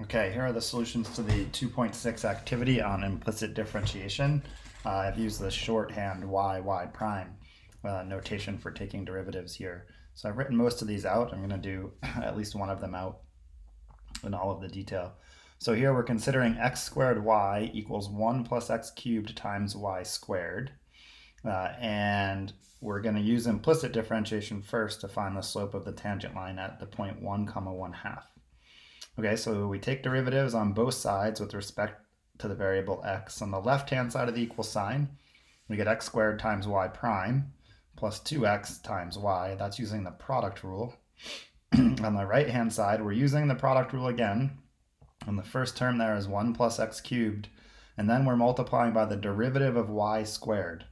Okay, here are the solutions to the 2.6 activity on implicit differentiation. I've used the shorthand y prime notation for taking derivatives here. So I've written most of these out. I'm going to do at least one of them out in all of the detail. So here we're considering x squared y equals 1 plus x cubed times y squared. And we're going to use implicit differentiation first to find the slope of the tangent line at the point 1, 1/2. Okay, so we take derivatives on both sides with respect to the variable x. On the left-hand side of the equal sign, we get x squared times y prime plus 2x times y. That's using the product rule. On the right-hand side, we're using the product rule again. And the first term there is 1 plus x cubed. And then we're multiplying by the derivative of y squared.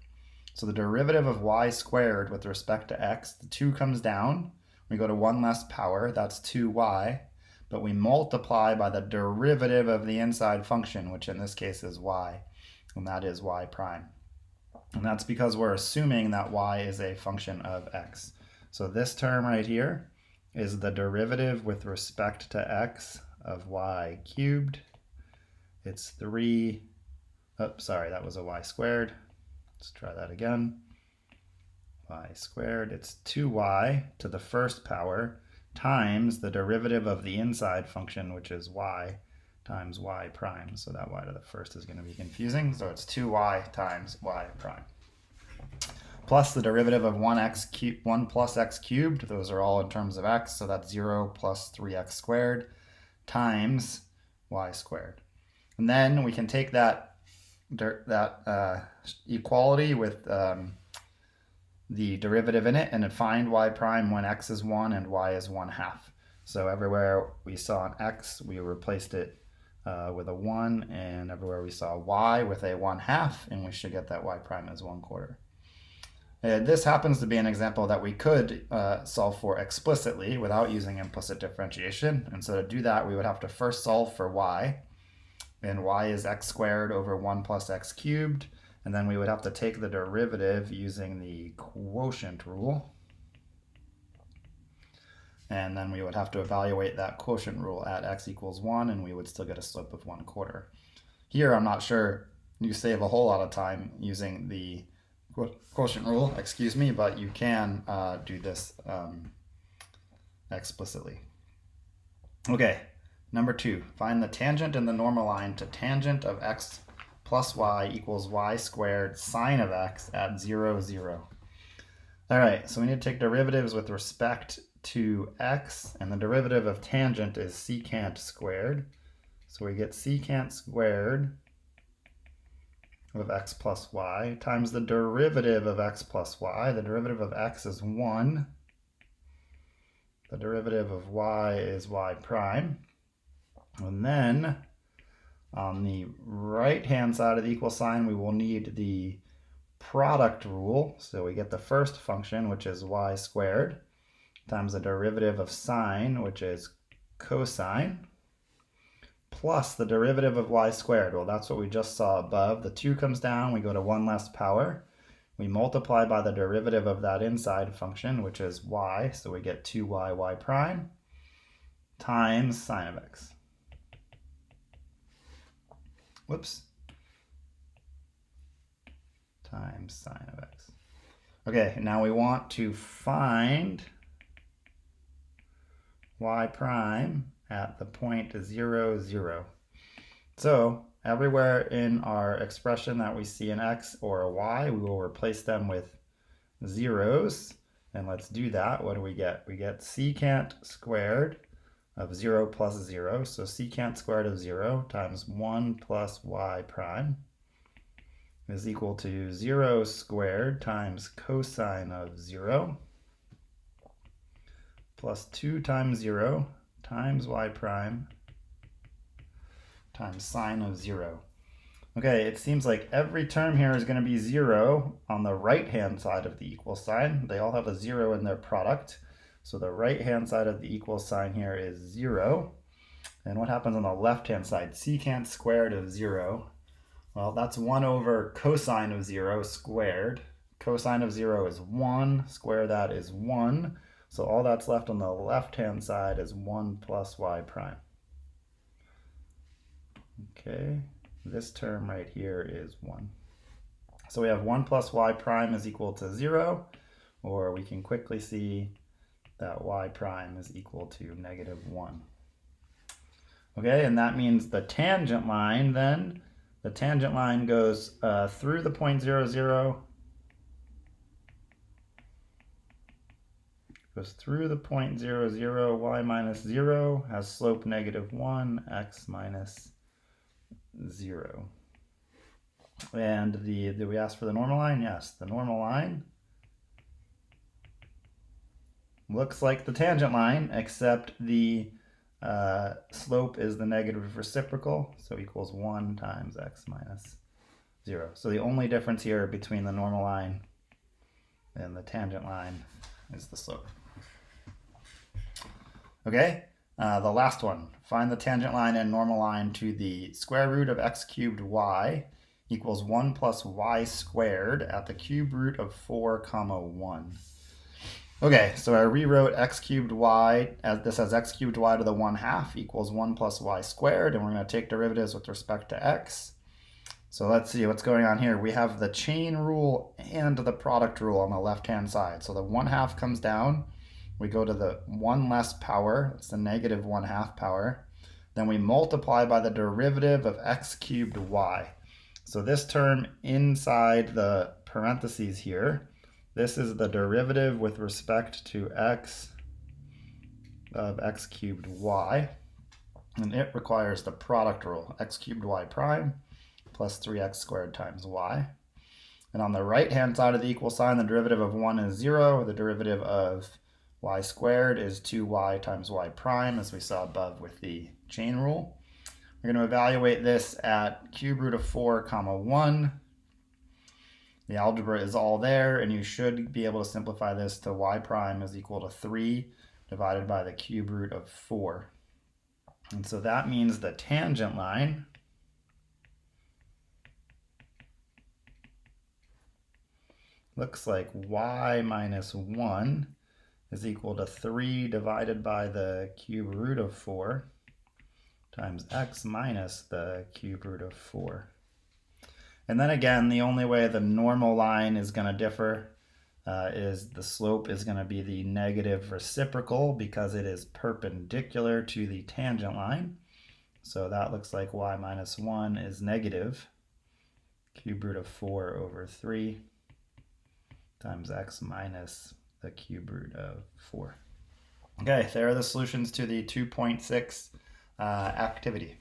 So the derivative of y squared with respect to x, the 2 comes down. We go to 1 less power, that's 2y. But we multiply by the derivative of the inside function, which in this case is y, and that is y prime. And that's because we're assuming that y is a function of x. So this term right here is the derivative with respect to x of y cubed. It's 3, sorry, that was a y squared. Let's try that again. Y squared, it's 2y to the first power times the derivative of the inside function, which is y, times y prime. So that y to the first is going to be confusing. So it's 2y times y prime. Plus the derivative of 1 plus x cubed. Those are all in terms of x. So that's 0 plus 3x squared times y squared. And then we can take that equality with the derivative in it and find y prime when x is 1 and y is 1/2. So everywhere we saw an x, we replaced it with a 1, and everywhere we saw y with a 1/2, and we should get that y prime as 1/4. This happens to be an example that we could solve for explicitly without using implicit differentiation. And so to do that, we would have to first solve for y. And y is x squared over 1 plus x cubed. And then we would have to take the derivative using the quotient rule. And then we would have to evaluate that quotient rule at x equals 1, and we would still get a slope of 1/4. Here, I'm not sure you save a whole lot of time using the quotient rule, but you can do this explicitly. Okay, number 2, find the tangent in the normal line to tangent of x plus y equals y squared sine of x at 0, 0. All right, so we need to take derivatives with respect to x, and the derivative of tangent is secant squared. So we get secant squared of x plus y times the derivative of x plus y. The derivative of x is 1. The derivative of y is y prime. And then on the right-hand side of the equal sign, we will need the product rule. So we get the first function, which is y squared, times the derivative of sine, which is cosine, plus the derivative of y squared. Well, that's what we just saw above. The 2 comes down, we go to 1 less power. We multiply by the derivative of that inside function, which is y, so we get 2y y prime times sine of x. Whoops. Times sine of x. Okay, now we want to find y prime at the point 0, 0. So everywhere in our expression that we see an x or a y, we will replace them with zeros. And let's do that. What do we get? We get secant squared of 0 plus 0. So secant squared of 0 times 1 plus y prime is equal to 0 squared times cosine of 0 plus 2 times 0 times y prime times sine of 0. Okay, it seems like every term here is going to be 0 on the right-hand side of the equal sign. They all have a 0 in their product. So the right-hand side of the equal sign here is 0. And what happens on the left-hand side? Secant squared of 0. Well, that's 1 over cosine of 0 squared. Cosine of 0 is 1. Square that is 1. So all that's left on the left-hand side is 1 plus y prime. Okay, this term right here is 1. So we have 1 plus y prime is equal to 0, or we can quickly see that y prime is equal to negative 1. Okay, and that means the tangent line then, the tangent line goes through the point 0, 0, goes through the point 0, 0, y minus 0, has slope negative 1, x minus 0. And did we ask for the normal line? Yes, the normal line looks like the tangent line, except the slope is the negative reciprocal, so equals 1 times x minus 0. So the only difference here between the normal line and the tangent line is the slope. Okay, the last one. Find the tangent line and normal line to the square root of x cubed y equals 1 plus y squared at the cube root of 4 comma 1. Okay, so I rewrote x cubed y as this as x cubed y to the 1/2 equals 1 plus y squared, and we're going to take derivatives with respect to x. So let's see what's going on here. We have the chain rule and the product rule on the left-hand side. So the 1/2 comes down. We go to the 1 less power, it's the negative 1/2 power. Then we multiply by the derivative of x cubed y. So this term inside the parentheses here, this is the derivative with respect to x of x cubed y. And it requires the product rule, x cubed y prime plus 3x squared times y. And on the right-hand side of the equal sign, the derivative of 1 is 0. The derivative of y squared is 2y times y prime, as we saw above with the chain rule. We're going to evaluate this at cube root of 4 comma 1. The algebra is all there, and you should be able to simplify this to y prime is equal to 3 divided by the cube root of 4. And so that means the tangent line looks like y minus 1 is equal to 3 divided by the cube root of 4 times x minus the cube root of 4. And then again, the only way the normal line is going to differ is the slope is going to be the negative reciprocal because it is perpendicular to the tangent line. So that looks like y minus 1 is negative cube root of 4 over 3 times x minus the cube root of 4. Okay, there are the solutions to the 2.6 activity.